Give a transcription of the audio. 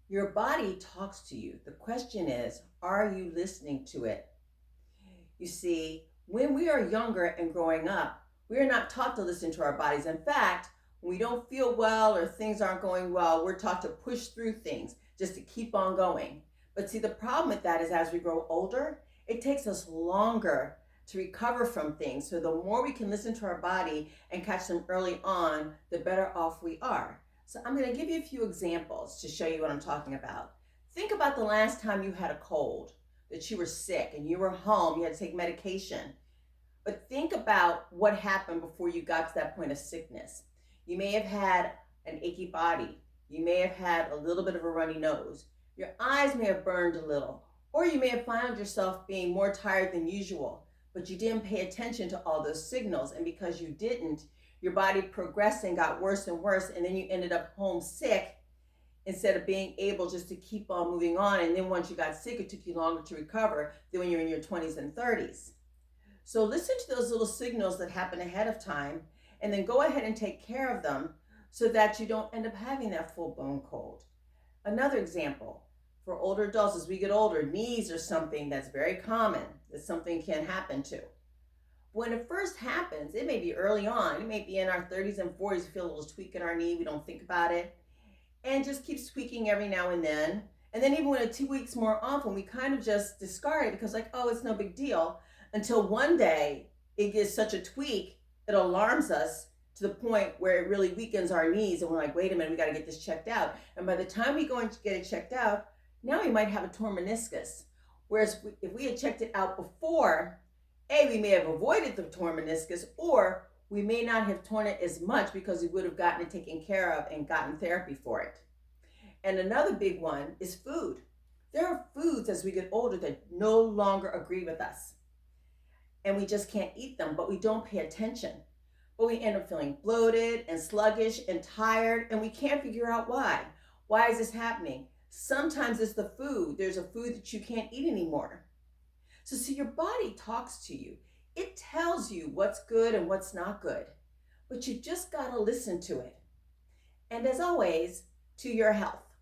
Your body talks to you. The question is, are you listening to it? You see, when we are younger and growing up, we are not taught to listen to our bodies. In fact, when we don't feel well or things aren't going well, we're taught to push through things just to keep on going. But see, the problem with that is as we grow older, it takes us longer to recover from things. So the more we can listen to our body and catch them early on, the better off we are. So I'm going to give you a few examples to show you what I'm talking about. Think about the last time you had a cold, that you were sick and you were home, you had to take medication. But think about what happened before you got to that point of sickness. You may have had an achy body. You may have had a little bit of a runny nose. Your eyes may have burned a little. Or you may have found yourself being more tired than usual, but you didn't pay attention to all those signals. And because you didn't, your body progressed and got worse and worse. And then you ended up home sick instead of being able just to keep on moving on. And then once you got sick, it took you longer to recover than when you're in your 20s and 30s. So listen to those little signals that happen ahead of time and then go ahead and take care of them so that you don't end up having that full blown cold. Another example, for older adults, as we get older, knees are something that's very common, that something can happen to. When it first happens, it may be early on, it may be in our 30s and 40s, we feel a little tweak in our knee, we don't think about it, and just keeps tweaking every now and then. And then even when it tweaks more often, we kind of just discard it because like, oh, it's no big deal. Until one day it gets such a tweak, it alarms us to the point where it really weakens our knees. And we're like, wait a minute, we got to get this checked out. And by the time we go and get it checked out, now we might have a torn meniscus. Whereas if we had checked it out before, we may have avoided the torn meniscus, or we may not have torn it as much because we would have gotten it taken care of and gotten therapy for it. And another big one is food. There are foods as we get older that no longer agree with us. And we just can't eat them, but we don't pay attention. But we end up feeling bloated and sluggish and tired, and we can't figure out why. Why is this happening? Sometimes it's the food. There's a food that you can't eat anymore. So see, your body talks to you. It tells you what's good and what's not good, but you just gotta listen to it. And as always, to your health.